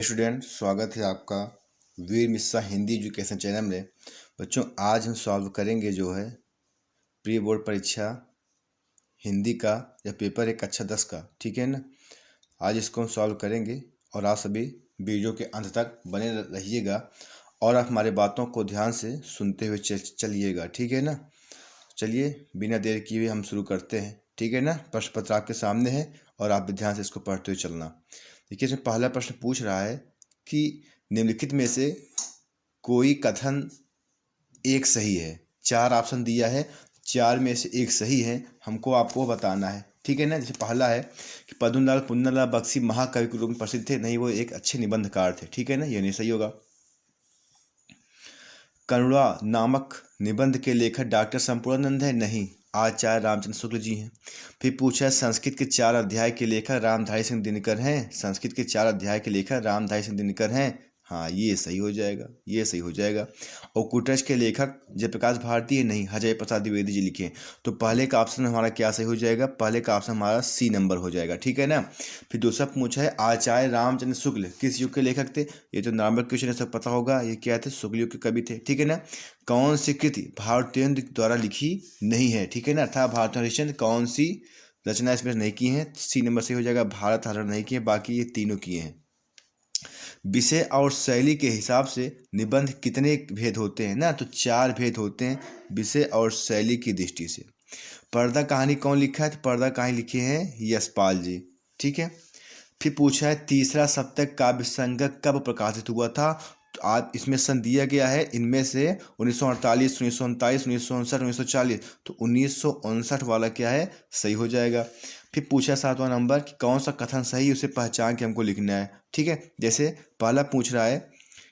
Student, स्वागत है आपका वीर मिश्रा हिंदी एजुकेशन चैनल में। बच्चों, आज हम सॉल्व करेंगे जो है प्री बोर्ड परीक्षा हिंदी का या पेपर है कक्षा 10 का। ठीक है ना। आज इसको हम सॉल्व करेंगे और आप सभी वीडियो के अंत तक बने रहिएगा और आप हमारे बातों को ध्यान से सुनते हुए चलिएगा। ठीक है ना। चलिए बिना देर किए हुए हम शुरू करते हैं। ठीक है ना। प्रश्न पत्र आपके सामने है और आप भी ध्यान से इसको पढ़ते हुए चलना। देखिए, इसमें पहला प्रश्न पूछ रहा है कि निम्नलिखित में से कोई कथन एक सही है। चार ऑप्शन दिया है, चार में से एक सही है, हमको आपको बताना है। ठीक है ना। जैसे पहला है कि पद्मलाल पुन्नलाल बख्शी महाकवि के रूप में प्रसिद्ध थे, नहीं, वो एक अच्छे निबंधकार थे। ठीक है ना, ये नहीं सही होगा। करुणा नामक निबंध के लेखक डॉक्टर संपूर्णानंद है, नहीं, आचार्य रामचंद्र शुक्ल जी हैं। फिर पूछा है संस्कृत के 4 अध्याय के लेखक रामधारी सिंह दिनकर हैं। संस्कृत के 4 अध्याय के लेखक रामधारी सिंह दिनकर हैं। हाँ, ये सही हो जाएगा, ये सही हो जाएगा। और कुटच के लेखक जयप्रकाश भारती है, नहीं, अजय प्रसाद द्विवेदी जी लिखे हैं। तो पहले का ऑप्शन हमारा क्या सही हो जाएगा? पहले का ऑप्शन हमारा सी नंबर हो जाएगा। ठीक है ना। फिर दूसरा पूछा है आचार्य रामचंद्र शुक्ल किस युग के लेखक थे? ये तो नॉर्मल क्वेश्चन है, सब पता होगा। ये क्या थे? शुक्ल युग के कवि थे। ठीक है ना। कौन सी कृति भारतेंदु द्वारा लिखी नहीं है? ठीक है ना। अर्थात भारत हरिश्चंद्र कौन सी रचना इसमें नहीं की है? सी नंबर से हो जाएगा। भारत हरण नहीं किए, बाकी ये तीनों किए हैं। विषय और शैली के हिसाब से निबंध कितने भेद होते हैं ना? तो 4 भेद होते हैं विषय और शैली की दृष्टि से। पर्दा कहानी कौन लिखा है? तो पर्दा कहानी लिखे हैं यशपाल जी। ठीक है। फिर पूछा है तीसरा सप्तक काव्य संग्रह कब प्रकाशित हुआ था? तो आज इसमें सन दिया गया है इनमें से 1948, 1939, 1959, 1940। तो 1959 वाला क्या है? सही हो जाएगा। फिर पूछा 7वां नंबर कि कौन सा कथन सही उसे पहचान के हमको लिखना है। ठीक है। जैसे पहला पूछ रहा है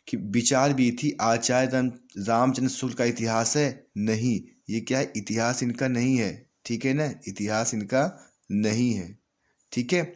कि विचार वीथी आचार्य रामचंद्र शुक्ल का इतिहास है, नहीं, ये क्या है? इतिहास इनका नहीं है। ठीक है ना। इतिहास इनका नहीं है। ठीक है।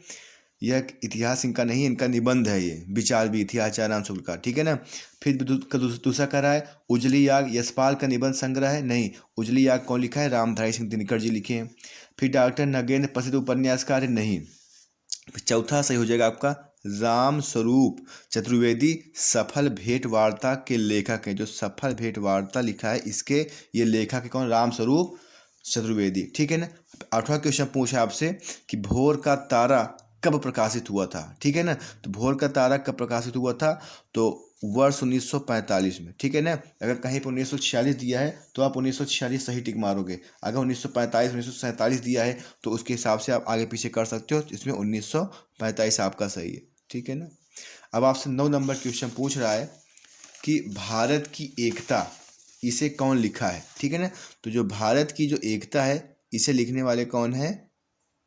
यह इतिहास इनका नहीं है, इनका निबंध है ये विचार भी थी आचार्य राम शुक्ल का। ठीक है ना। फिर दूसरा कह रहा है उजली याग यशपाल का निबंध संग्रह है, नहीं, उजली याग कौन लिखा है? रामधारी सिंह दिनकर जी लिखे हैं। फिर डॉक्टर नगेंद्र प्रसिद्ध उपन्यासकार है, नहीं। फिर चौथा सही हो जाएगा आपका राम स्वरूप चतुर्वेदी सफल भेंट वार्ता के लेखक हैं। जो सफल भेंट वार्ता लिखा है इसके ये लेखक है कौन? राम स्वरूप चतुर्वेदी। ठीक है ना। 8वां क्वेश्चन पूछा आपसे कि भोर का तारा कब प्रकाशित हुआ था? ठीक है ना। तो भोर का तारा कब प्रकाशित हुआ था? तो वर्ष 1945 में। ठीक है ना। अगर कहीं पर 1946 दिया है तो आप 1946 सही टिक मारोगे। अगर 1945 1947 दिया है तो उसके हिसाब से आप आगे पीछे कर सकते हो। इसमें 1945 आपका सही है। ठीक है ना। अब आपसे 9 नंबर क्वेश्चन पूछ रहा है कि भारत की एकता इसे कौन लिखा है? ठीक है ना। तो जो भारत की जो एकता है इसे लिखने वाले कौन है?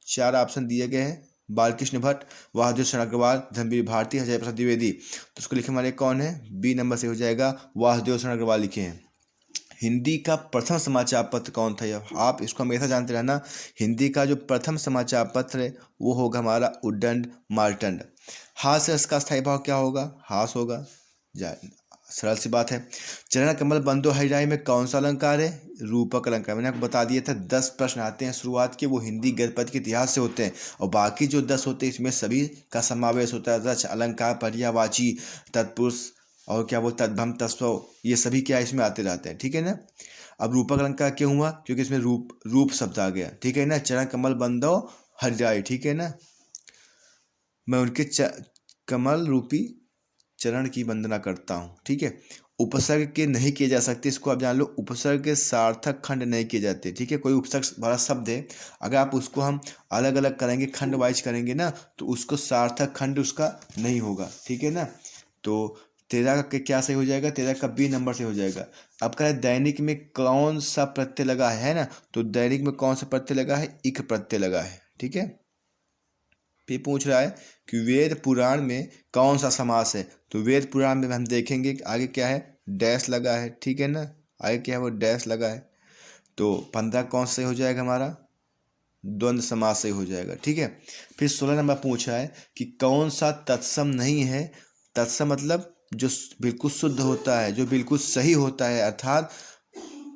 4 ऑप्शन दिए गए हैं, बालकृष्ण भट्ट, वासुदेव शरण अग्रवाल, धर्मवीर भारती, अजय प्रसाद द्विवेदी। तो उसको लिखने वाले कौन है? बी नंबर से हो जाएगा, वासुदेव शरण अग्रवाल लिखे हैं। हिंदी का प्रथम समाचार पत्र कौन था? आप इसको हमेशा जानते रहना। हिंदी का जो प्रथम समाचार पत्र है वो होगा हमारा उद्दंड मार्तंड। हास्य रस का स्थायी भाव क्या होगा? हास होगा। सरल सी बात है। चरण कमल बंदो हरिराई में कौन सा अलंकार है? रूपक अलंकार। मैंने आपको बता दिया था 10 प्रश्न आते हैं शुरुआत के, वो हिंदी गद्य पद्य के इतिहास से होते हैं और बाकी जो 10 होते हैं इसमें सभी का समावेश होता है। रच अलंकार पर्यायवाची तत्पुरुष और क्या बोलते हैं तद्भव तस्व, ये सभी क्या इसमें आते रहते हैं। ठीक है ना। अब रूपक अलंकार क्यों हुआ? क्योंकि इसमें रूप शब्द आ गया। ठीक है ना। चरण कमल बंदो हरिराई। ठीक है ना। मैं उनके कमल रूपी चरण की वंदना करता हूँ। ठीक है। उपसर्ग के नहीं किए जा सकते, इसको आप जान लो। उपसर्ग के सार्थक खंड नहीं किए जाते। ठीक है। कोई उपसर्ग वाला शब्द है, अगर आप उसको हम अलग अलग करेंगे, खंड वाइज करेंगे ना, तो उसको सार्थक खंड उसका नहीं होगा। ठीक है ना। तो 13 का क्या सही हो जाएगा? 13 का बी नंबर से हो जाएगा। अब कह रहे दैनिक में कौन सा प्रत्यय लगा है ना? तो दैनिक में कौन सा प्रत्यय लगा है? इक प्रत्यय लगा है। ठीक है। फिर पूछ रहा है कि वेद पुराण में कौन सा समास है? तो वेद पुराण में हम देखेंगे कि आगे क्या है? डैश लगा है। ठीक है ना। आगे क्या है? वो डैश लगा है। तो 15 कौन से हो जाएगा हमारा? द्वंद्व समास से हो जाएगा। ठीक है। फिर 16 नंबर पूछा है कि कौन सा तत्सम नहीं है? तत्सम मतलब जो बिल्कुल शुद्ध होता है, जो बिल्कुल सही होता है, अर्थात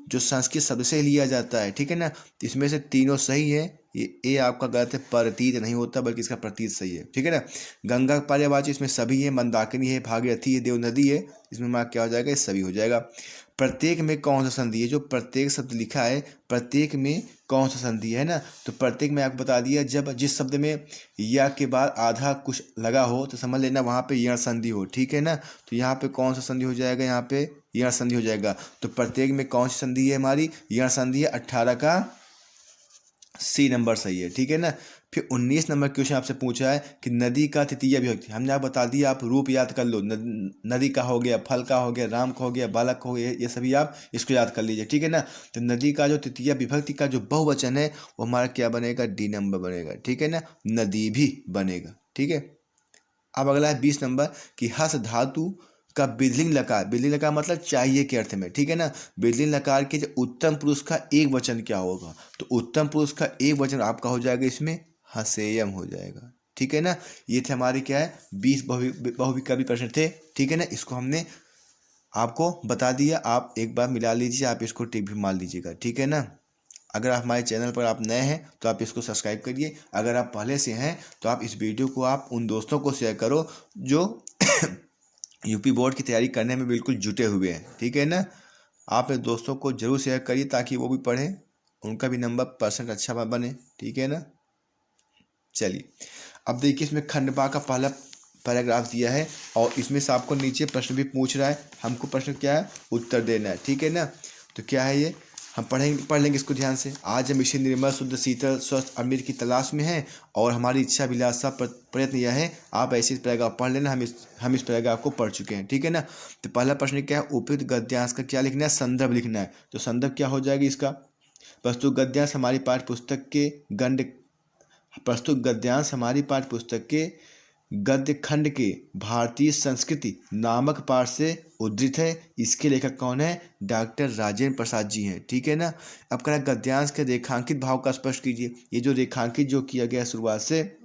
जो संस्कृत शब्द से लिया जाता है। ठीक है ना। इसमें से तीनों सही है ये ए आपका गलत है, प्रतीत नहीं होता बल्कि इसका प्रतीत सही है, ठीक है ना। गंगा पर्यायवाची इसमें सभी है, मंदाकिनी है, भागीरथी है, देव नदी है, इसमें मार्क क्या हो जाएगा, ये सभी हो जाएगा। प्रत्येक में कौन सा संधि है, जो प्रत्येक शब्द लिखा है प्रत्येक में कौन सा संधि है ना, तो प्रत्येक में आपको बता दिया, जब जिस शब्द में या के बाद आधा कुछ लगा हो तो समझ लेना वहाँ पे यण संधि हो, ठीक है ना। तो यहाँ पे कौन सा संधि हो जाएगा, यहाँ पे यण संधि हो जाएगा। तो प्रत्येक में कौन सी संधि है, हमारी यण संधि है, 18 का सी नंबर सही है, ठीक है ना। फिर 19 नंबर क्वेश्चन आपसे पूछा है कि नदी का तृतीय विभक्ति, हमने आप बता दिया, आप रूप याद कर लो, नदी का हो गया, फल का हो गया, राम का हो गया, बालक का हो गया, ये सभी आप इसको याद कर लीजिए, ठीक है ना। तो नदी का जो तृतीय विभक्ति का जो बहुवचन है वो हमारा क्या बनेगा, डी नंबर बनेगा, ठीक है ना, नदी भी बनेगा, ठीक है। अब अगला है 20 नंबर कि हस धातु का बिदलिंग लकार, बिदलिंग लकार मतलब चाहिए के अर्थ में, ठीक है ना। बिदलिंग लकार के जो उत्तम पुरुष का एक वचन क्या होगा, तो उत्तम पुरुष का एक वचन आपका हो जाएगा इसमें हसेयम हो जाएगा, ठीक है ना। ये थे हमारे क्या है 20 बहुविकल्पी प्रश्न थे, ठीक है ना। इसको हमने आपको बता दिया, आप एक बार मिला लीजिए, आप इसको टिक भी मार लीजिएगा, ठीक है ना। अगर आप हमारे चैनल पर आप नए हैं तो आप इसको सब्सक्राइब करिए, अगर आप पहले से हैं तो आप इस वीडियो को आप उन दोस्तों को शेयर करो जो यूपी बोर्ड की तैयारी करने में बिल्कुल जुटे हुए हैं, ठीक है ना। आप अपने दोस्तों को जरूर शेयर करिए ताकि वो भी पढ़ें, उनका भी नंबर परसेंट अच्छा बने, ठीक है ना। चलिए अब देखिए, इसमें खंड बा का पहला पैराग्राफ दिया है और इसमें से आपको नीचे प्रश्न भी पूछ रहा है, हमको प्रश्न क्या है उत्तर देना है, ठीक है ना। तो क्या है ये, हम पढ़ लेंगे इसको ध्यान से। आज हम इसे निर्मल शुद्ध शीतल स्वस्थ अमृत की तलाश में हैं और हमारी इच्छा अभिलाषा प्रयत्न यह है, आप ऐसे इस पैराग्राफ पढ़ लेना, हम इस पैराग्राफ को पढ़ चुके हैं, ठीक है ना। तो पहला प्रश्न क्या है, उपयुक्त गद्यांश का क्या लिखना है, संदर्भ लिखना है। तो संदर्भ क्या हो जाएगी इसका, प्रस्तुत गद्यांश हमारी पाठ्य पुस्तक के प्रस्तुत गद्यांश हमारी पाठ्य पुस्तक के गद्य खंड के भारतीय संस्कृति नामक पाठ से उद्धृत है। इसके लेखक कौन है, डॉक्टर राजेंद्र प्रसाद जी हैं, ठीक है ना। अब कह रहा है गद्यांश के रेखांकित भाव का स्पष्ट कीजिए। ये जो रेखांकित जो किया गया शुरुआत से,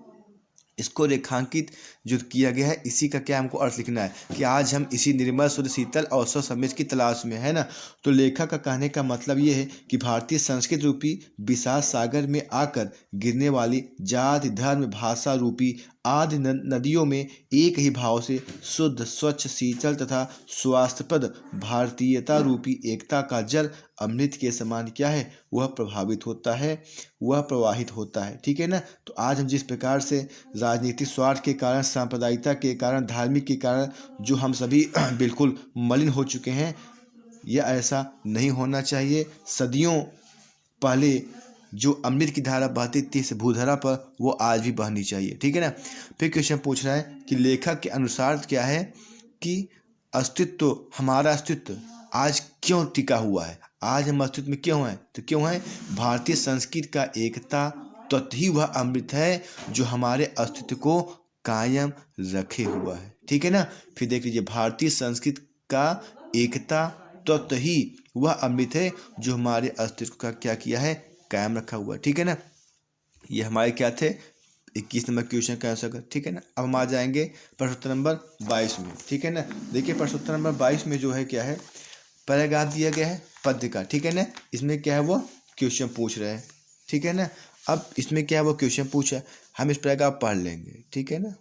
इसको रेखांकित जो किया गया है इसी का क्या हमको अर्थ लिखना है कि आज हम इसी निर्मल शुद्ध शीतल और स्वस्थ अमृत की तलाश में है ना। तो लेखक का कहने का मतलब ये है कि भारतीय संस्कृत रूपी विशाल सागर में आकर गिरने वाली जाति धर्म भाषा रूपी आदि नदियों में एक ही भाव से शुद्ध स्वच्छ शीतल तथा स्वास्थ्यप्रद भारतीयता रूपी एकता का जल अमृत के समान क्या है, वह प्रभावित होता है, वह प्रवाहित होता है, ठीक है ना। तो आज हम जिस प्रकार से राजनीतिक स्वार्थ के कारण, सांप्रदायिकता के कारण, धार्मिक के कारण जो हम सभी बिल्कुल मलिन हो चुके हैं, यह ऐसा नहीं होना चाहिए। सदियों पहले जो अमृत की धारा बहती थी इस भूधरा पर, वो आज भी बहनी चाहिए, ठीक है ना। फिर क्वेश्चन पूछ रहा है कि लेखक के अनुसार क्या है कि अस्तित्व, हमारा अस्तित्व आज क्यों टिका हुआ है, आज हम अस्तित्व में क्यों हैं, तो क्यों है भारतीय संस्कृति का एकता तत्व ही वह अमृत है जो हमारे अस्तित्व को कायम रखे हुआ है, ठीक है ना। फिर देख लीजिए, भारतीय संस्कृति का एकता तत्व ही वह अमृत है जो हमारे अस्तित्व का क्या किया है, कायम रखा हुआ है, ठीक है ना। ये हमारे क्या थे 21 नंबर क्वेश्चन का आंसर, ठीक है ना। अब हम आ जाएंगे प्रश्नोत्तर नंबर 22 में, ठीक है ना। देखिए प्रश्नोत्तर नंबर 22 में जो है क्या है, पैराग्राफ दिया गया है पद्य का, ठीक है ना। इसमें क्या है वो क्वेश्चन पूछ रहे हैं, ठीक है ना। अब इसमें क्या है वो क्वेश्चन पूछा, हम इस पैराग्राफ पढ़ लेंगे, ठीक है ना।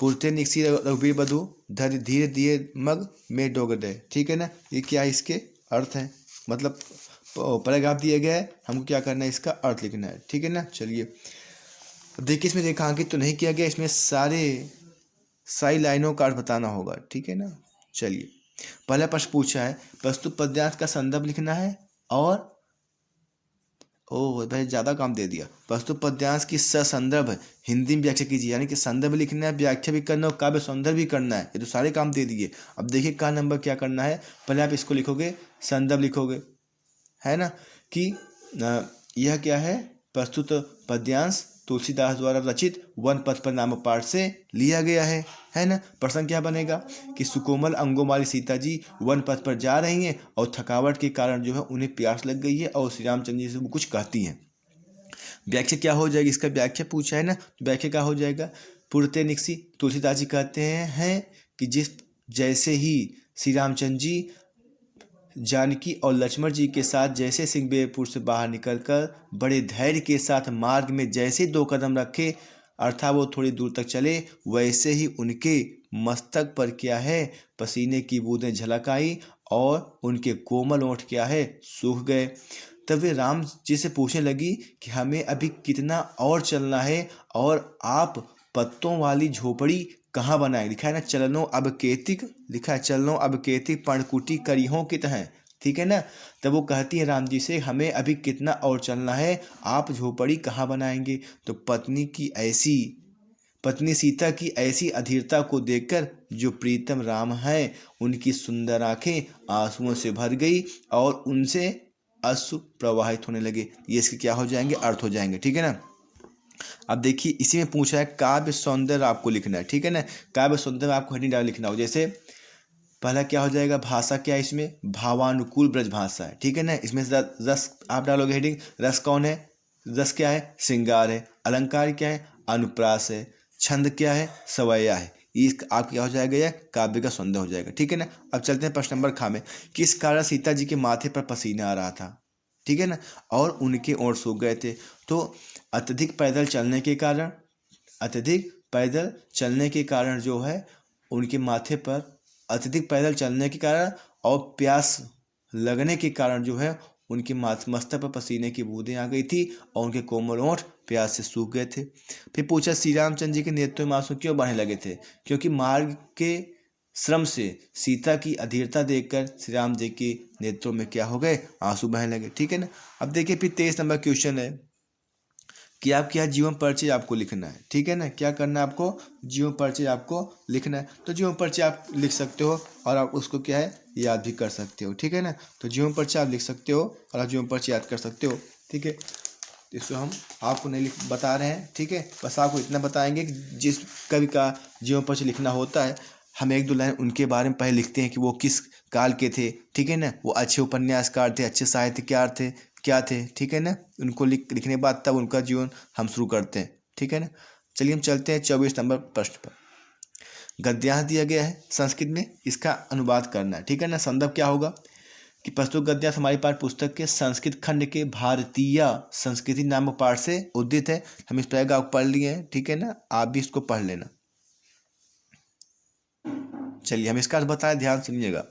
पुरते निकसी रघुबीर बधु धर धीरे दिए मग में डोग दे, ठीक है ना। ये क्या इसके अर्थ है, मतलब पैराग्राफ दिया गया है, हमको क्या करना है, इसका अर्थ लिखना है, ठीक है ना। चलिए देखिए, इसमें रेखांकित तो नहीं किया गया, इसमें सारी लाइनों का अर्थ बताना होगा, ठीक है ना। चलिए पहला प्रश्न पूछा है, प्रस्तुत पद्यांश का संदर्भ लिखना है और ओह भाई ज़्यादा काम दे दिया, प्रस्तुत पद्यांश की संदर्भ हिंदी में व्याख्या कीजिए, यानी कि संदर्भ लिखना है, व्याख्या भी करना है और काव्य सौंदर्य भी करना है। ये तो सारे काम दे दिए। अब देखिए का नंबर क्या करना है, पहले आप इसको लिखोगे, संदर्भ लिखोगे, है ना, कि यह क्या है, प्रस्तुत पद्यांश तुलसीदास द्वारा रचित वन पथ पर नामक पाठ से लिया गया है ना। प्रश्न क्या बनेगा कि सुकोमल अंगों वाली सीता जी वन पथ पर जा रही हैं और थकावट के कारण जो है उन्हें प्यास लग गई है और श्री रामचंद्र जी से वो कुछ कहती हैं। व्याख्या क्या हो जाएगी, इसका व्याख्या पूछा है ना, तो व्याख्या क्या हो जाएगा, पुरते निकसी तुलसीदास जी कहते हैं कि जिस जैसे ही श्री रामचंद्र जी जानकी और लक्ष्मण जी के साथ जैसे सिंहबेरपुर से बाहर निकलकर बड़े धैर्य के साथ मार्ग में जैसे 2 कदम रखे, अर्थात वो थोड़ी दूर तक चले, वैसे ही उनके मस्तक पर क्या है, पसीने की बूंदें झलक आई और उनके कोमल ओंठ क्या है, सूख गए। तब वे राम जी से पूछने लगी कि हमें अभी कितना और चलना है और आप पत्तों वाली झोपड़ी कहाँ बनाए। लिखा है ना, चलनो अब केतिक, लिखा है चलनो अब केतिक पर्णकुटी करिहों कित हैं। ठीक है ना। तब वो कहती है राम जी से, हमें अभी कितना और चलना है, आप झोपड़ी कहाँ बनाएंगे। तो पत्नी सीता की ऐसी अधीरता को देखकर जो प्रीतम राम हैं, उनकी सुंदर आंखें आंसुओं से भर गई और उनसे अश्रु प्रवाहित होने लगे। ये इसके क्या हो जाएंगे, अर्थ हो जाएंगे। ठीक है ना। अब देखिए इसी में पूछा है काव्य सौंदर्य आपको लिखना है। ठीक है ना। काव्य सौंदर्य आपको हेडिंग डाल लिखना हो। जैसे पहला क्या हो जाएगा, भाषा क्या है, इसमें भावानुकूल ब्रज भाषा है। ठीक है ना। इसमें रस आप डालोगे हेडिंग, रस कौन है, रस क्या है, श्रृंगार है। अलंकार क्या है, अनुप्रास है। छंद क्या है, सवैया है। ये आप क्या हो जाएगा, यह काव्य का सौंदर्य हो जाएगा। ठीक है ना। अब चलते हैं प्रश्न नंबर ख में। किस कारण सीता जी के माथे पर पसीना आ रहा था। ठीक है ना। और उनके ओंठ सूख गए थे। तो अत्यधिक पैदल चलने के कारण जो है उनके माथे पर अत्यधिक पैदल चलने के कारण और प्यास लगने के कारण जो है उनके मस्तक पर पसीने की बूंदें आ गई थी और उनके कोमल ओंठ प्यास से सूख गए थे। फिर पूछा श्री रामचंद्र जी के नेत्रों में आंसू क्यों बहने लगे थे। क्योंकि मार्ग के श्रम से सीता की अधीरता देखकर श्री राम जी के नेत्रों में क्या हो गए, आंसू बहने लगे। ठीक है ना। अब देखिए फिर 23 नंबर क्वेश्चन है कि आप क्या जीवन परिचय आपको लिखना है। ठीक है ना। क्या करना है आपको, जीवन परिचय आपको लिखना है। तो जीवन परिचय आप लिख सकते हो और आप उसको क्या है, याद भी कर सकते हो। ठीक है ना। तो जीवन परिचय आप लिख सकते हो और आप जीवन परिचय याद कर सकते हो। ठीक है। इसको हम आपको नहीं बता रहे हैं। ठीक है। बस आपको इतना बताएंगे कि जिस कवि का जीवन परिचय लिखना होता है, हम 1-2 लाइन उनके बारे में पहले लिखते हैं कि वो किस काल के थे। ठीक है ना। वो अच्छे उपन्यासकार थे, अच्छे साहित्यकार थे, क्या थे। ठीक है ना। उनको लिखने के बाद तब उनका जीवन हम शुरू करते हैं। ठीक है ना। चलिए हम चलते हैं 24 नंबर प्रश्न पर। गद्यांश दिया गया है संस्कृत में, इसका अनुवाद करना है। ठीक है ना। संदर्भ क्या होगा कि प्रस्तुत गद्यांश हमारी पाठ पुस्तक के संस्कृत खंड के भारतीय संस्कृति नामक पाठ से उद्धृत है। हम इस पैराग्राफ आप पढ़ लिए हैं। ठीक है ना। आप भी इसको पढ़ लेना। चलिए हम इसका अर्थ बताएं, ध्यान सुनिएगा।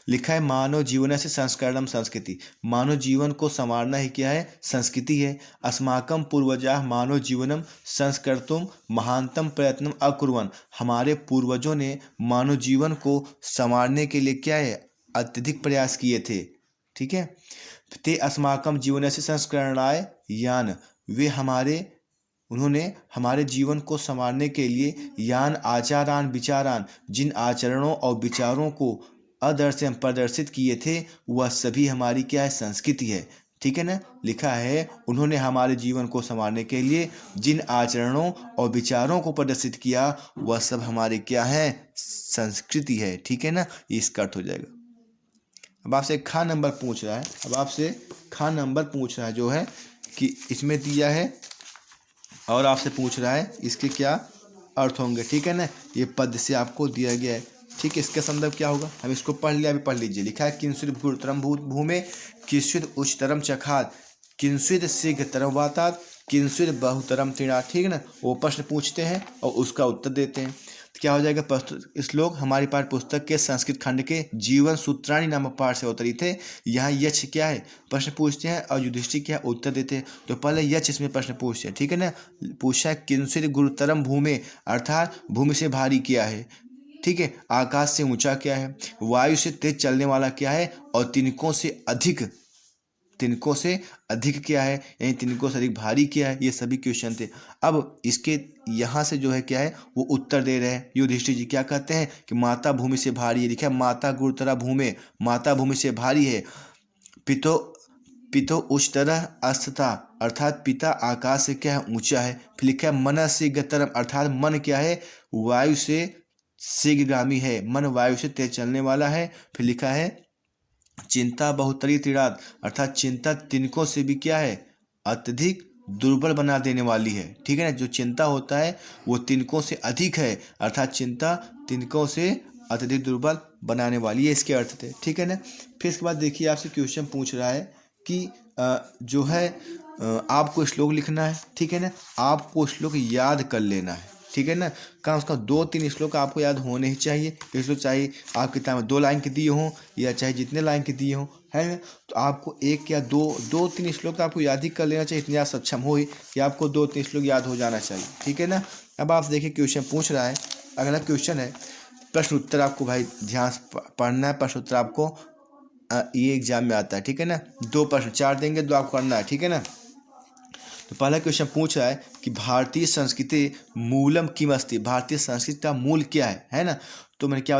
लिखा है मानव जीवन से संस्करणम संस्कृति। मानव जीवन को संवारना ही क्या है, संस्कृति है। अस्माकं पूर्वजा मानव जीवनम संस्कर्तुम महानतम प्रयत्नम अकुर्वन्। हमारे पूर्वजों ने मानव जीवन को संवारने के लिए क्या है, अत्यधिक प्रयास किए थे। ठीक है। ते अस्माकं जीवन से संस्करणाय यान। उन्होंने हमारे जीवन को संवारने के लिए यान आचारान विचारान, जिन आचरणों और विचारों को अदर्शन प्रदर्शित किए थे, वह सभी हमारी क्या है, संस्कृति है। ठीक है ना। लिखा है उन्होंने हमारे जीवन को संवारने के लिए जिन आचरणों और विचारों को प्रदर्शित किया, वह सब हमारे क्या है, संस्कृति है। ठीक है ना। ये इसका अर्थ हो जाएगा। अब आपसे खा नंबर पूछ रहा है, जो है कि इसमें दिया है और आपसे पूछ रहा है इसके क्या अर्थ होंगे। ठीक है ना। ये पद से आपको दिया गया है। ठीक है। इसका संदर्भ क्या होगा, हम इसको पढ़ लिया, अभी पढ़ लीजिए। लिखा है किंचिद गुरुतरम भूमे किंचिद उच्चतरम चखात किंचिद शीघ्रतरम वातात किंचिद बहुतरम तृणात्। ठीक है ना। वो प्रश्न पूछते हैं और उसका उत्तर देते हैं। तो क्या हो जाएगा, प्रस्तुत श्लोक हमारी पाठ पुस्तक के संस्कृत खंड के जीवन सूत्राणी नामक पाठ से अवतरित है। यहाँ यक्ष क्या है, प्रश्न पूछते हैं और युधिष्ठिर क्या उत्तर देते हैं। तो पहले यक्ष इसमें प्रश्न पूछते हैं। ठीक है ना। पूछा किंचिद गुरुतरम भूमे, अर्थात भूमि से भारी क्या है। ठीक है। आकाश से ऊंचा क्या है, वायु से तेज चलने वाला क्या है, और तिनकों से अधिक क्या है, यानी तिनकों से अधिक भारी क्या है। ये सभी क्वेश्चन थे। अब इसके यहाँ से जो है क्या है, वो उत्तर दे रहे हैं। युधिष्ठिर जी क्या कहते हैं कि माता भूमि से भारी है। लिखा है माता गुरुतरा भूमि, माता भूमि से भारी है। पितो उच्चतरः अस्था, अर्थात पिता आकाश से क्या है, ऊंचा है। फिर लिखा है मन से गतरम, अर्थात मन क्या है, वायु से शीघ्रगामी है। मन वायु से तेज चलने वाला है। फिर लिखा है चिंता बहुतरी तृणात्, अर्थात चिंता तिनकों से भी क्या है, अत्यधिक दुर्बल बना देने वाली है। ठीक है ना। जो चिंता होता है वो तिनकों से अधिक है, अर्थात चिंता तिनकों से अत्यधिक दुर्बल बनाने वाली, ये इसके अर्थ थे। ठीक है ना। फिर इसके बाद देखिए आपसे क्वेश्चन पूछ रहा है कि जो है आपको श्लोक लिखना है। ठीक है ना। आपको श्लोक याद कर लेना है। ठीक है ना। कम से कम 2-3 श्लोक आपको याद होने ही चाहिए। श्लोक चाहे आप किताब में 2 लाइन के दिए हों या चाहे जितने लाइन के दिए हों, है ना, तो आपको 1 या 2-3 श्लोक तो आपको याद ही कर लेना चाहिए। इतने आप सक्षम हो ही कि आपको 2-3 श्लोक याद हो जाना चाहिए। ठीक है ना। अब आप देखिए क्वेश्चन पूछ रहा है, अगला क्वेश्चन है प्रश्न उत्तर। आपको भाई ध्यान से पढ़ना है। प्रश्न उत्तर आपको ये एग्जाम में आता है। ठीक है ना। 2 प्रश्न 4 देंगे, 2 आपको करना है। ठीक है ना। तो पहला क्वेश्चन पूछ रहा है कि भारतीय संस्कृति मूलम किम अस्ति, भारतीय संस्कृति का मूल क्या है ना। तो मैंने क्या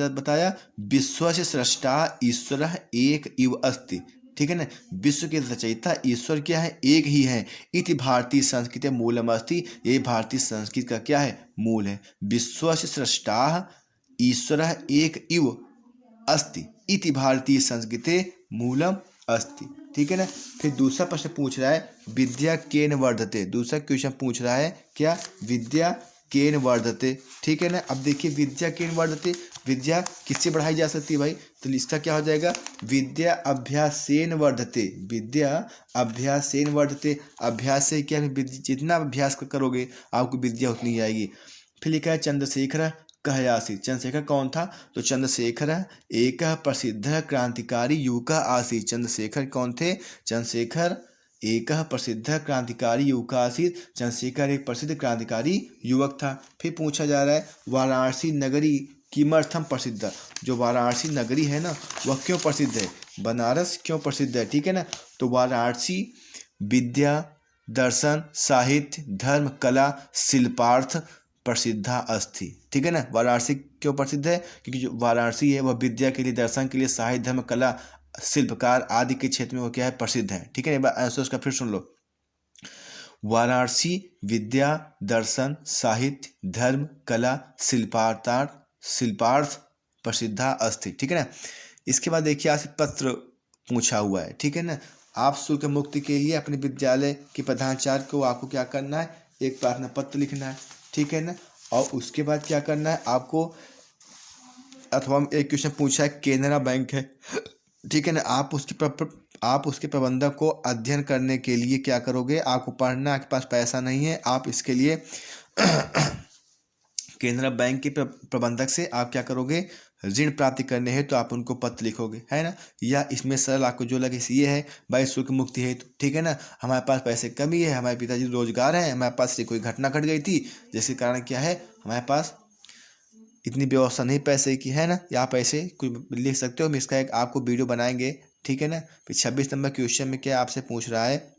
बताया विश्व से सृष्टा ईश्वर एक इव अस्ति। ठीक है ना। विश्व के रचयिता ईश्वर क्या है, एक ही है। इति भारतीय संस्कृति मूलम अस्ति, ये भारतीय संस्कृति का क्या है, मूल है। विश्व से सृष्टा ईश्वर एक इव अस्ति इति भारतीय संस्कृति मूलम अस्ति। ठीक है ना। फिर दूसरा प्रश्न पूछ रहा है विद्या केन वर्धते। दूसरा क्वेश्चन पूछ रहा है क्या, विद्या केन वर्धते। ठीक है ना। अब देखिए विद्या केन वर्धते, विद्या किससे बढ़ाई जा सकती है भाई, तो इसका क्या हो जाएगा विद्या अभ्यासेन वर्धते। विद्या अभ्यासेन वर्धते, अभ्यास से क्या, जितना अभ्यास करोगे आपको विद्या उतनी आएगी। फिर लिखा है चंद्रशेखर कह आसीत। चंद्रशेखर कौन था, तो चंद्रशेखर एक प्रसिद्ध क्रांतिकारी युवक आसीत। चंद्रशेखर कौन थे, चंद्रशेखर एक प्रसिद्ध क्रांतिकारी युवक आसीत। चंद्रशेखर एक प्रसिद्ध क्रांतिकारी युवक था। फिर पूछा जा रहा है वाराणसी नगरी किमर्थम प्रसिद्ध। जो वाराणसी नगरी है ना वह क्यों प्रसिद्ध है, बनारस क्यों प्रसिद्ध है। ठीक है ना। तो वाराणसी विद्या दर्शन साहित्य धर्म कला शिल्पार्थ प्रसिद्धा अस्ति। ठीक है ना। वाराणसी क्यों प्रसिद्ध है, क्योंकि जो वाराणसी है वह विद्या के लिए, दर्शन के लिए, साहित्य धर्म कला शिल्पकार आदि के क्षेत्र में वो क्या है, प्रसिद्ध है। ठीक है ना। आंसर उसका फिर सुन लो, वाराणसी विद्या दर्शन साहित्य धर्म कला शिल्पार्थ प्रसिद्धा अस्ति। ठीक है ना। इसके बाद देखिए आपसे पत्र पूछा हुआ है। ठीक है ना। आप शुल्क मुक्ति के लिए अपने विद्यालय के प्रधानाचार्य को आपको क्या करना है, एक प्रार्थना पत्र लिखना है। ठीक है ना। और उसके बाद क्या करना है आपको, अथवा एक क्वेश्चन पूछा है केनरा बैंक है। ठीक है ना। आप उसके प्रबंधक को अध्ययन करने के लिए क्या करोगे, आपको पढ़ना, आपके पास पैसा नहीं है, आप इसके लिए केनरा बैंक के प्रबंधक से आप क्या करोगे, ऋण प्राप्ति करने है तो आप उनको पत्र लिखोगे, है ना। या इसमें सरल आपको जो लगे ये है भाई शुल्क मुक्ति है तो। ठीक है ना। हमारे पास पैसे कमी है, हमारे पिताजी रोजगार है, हमारे पास से कोई घटना घट गई थी जिसके कारण क्या है हमारे पास इतनी व्यवस्था नहीं पैसे की, है ना। या आप ऐसे कुछ लिख सकते हो, हम इसका एक आपको वीडियो बनाएंगे। ठीक है ना। फिर 26 नंबर क्वेश्चन में क्या आपसे पूछ रहा है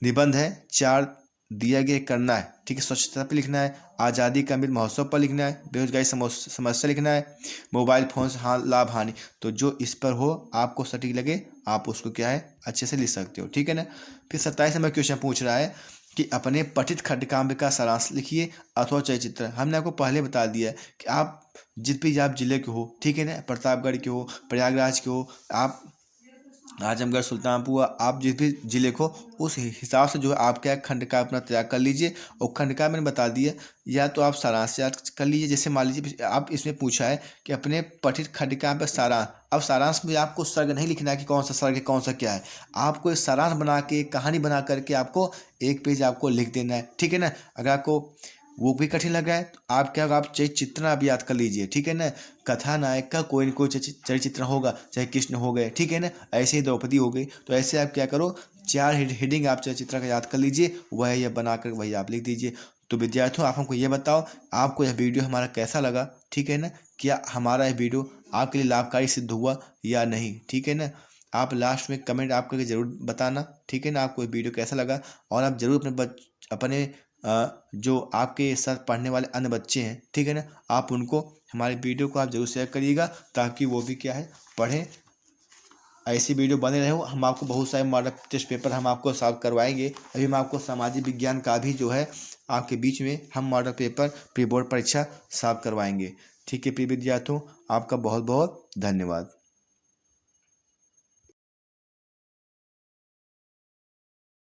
निबंध है 4 दिया गया करना है। ठीक है। स्वच्छता पर लिखना है, आज़ादी का अमृत महोत्सव पर लिखना है, बेरोजगारी समस्या लिखना है, मोबाइल फोन से लाभ हानि। तो जो इस पर हो आपको सटीक लगे आप उसको क्या है अच्छे से लिख सकते हो। ठीक है ना। फिर 27 नंबर क्वेश्चन पूछ रहा है कि अपने पठित खंडकाव्य का सारांश लिखिए अथवा चलचित्र। हमने आपको पहले बता दिया है कि आप जिस भी आप जिले के हो, ठीक है ना, प्रतापगढ़ के हो, प्रयागराज के हो, आप आजमगढ़ सुल्तानपुर, आप जिस भी जिले को उस हिसाब से जो है आप क्या खंड का अपना तैयार कर लीजिए। और खंड का मैंने बता दिया, या तो आप सारांश याद कर लीजिए। जैसे मान लीजिए आप इसमें पूछा है कि अपने पठित खंड का पे सारांश। अब सारांश में आपको सर्ग नहीं लिखना है कि कौन सा सर्ग है कौन सा क्या है, आपको एक सारांश बना के कहानी बना करके आपको 1 पेज आपको लिख देना है। ठीक है ना। अगर आपको वो भी कठिन लग रहा है तो आप क्या होगा, आप चित्रण आप याद कर लीजिए। ठीक है ना। कथा नायक का कोई न कोई चरित्र होगा, चाहे कृष्ण हो गए, ठीक है ना, ऐसे ही द्रौपदी हो गई। तो ऐसे आप क्या करो 4 हेडिंग आप चरित्र का याद कर लीजिए, वह यह बनाकर वही आप लिख दीजिए। तो विद्यार्थियों आप हमको ये बताओ आपको यह वीडियो हमारा कैसा लगा। ठीक है ना। क्या हमारा यह वीडियो आपके लिए लाभकारी सिद्ध हुआ या नहीं। ठीक है ना। आप लास्ट में कमेंट आप करके ज़रूर बताना। ठीक है ना। आपको ये वीडियो कैसा लगा, और आप ज़रूर अपने जो आपके साथ पढ़ने वाले अन्य बच्चे हैं, ठीक है ना, आप उनको हमारे वीडियो को आप जरूर शेयर करिएगा ताकि वो भी क्या है पढ़ें। ऐसी वीडियो बने रहे हो। हम आपको बहुत सारे मॉडल टेस्ट पेपर हम आपको सॉल्व करवाएंगे। अभी हम आपको सामाजिक विज्ञान का भी जो है आपके बीच में हम मॉडल पेपर प्री बोर्ड परीक्षा सॉल्व करवाएंगे। ठीक है प्रिय विद्यार्थियों, आपका बहुत बहुत धन्यवाद।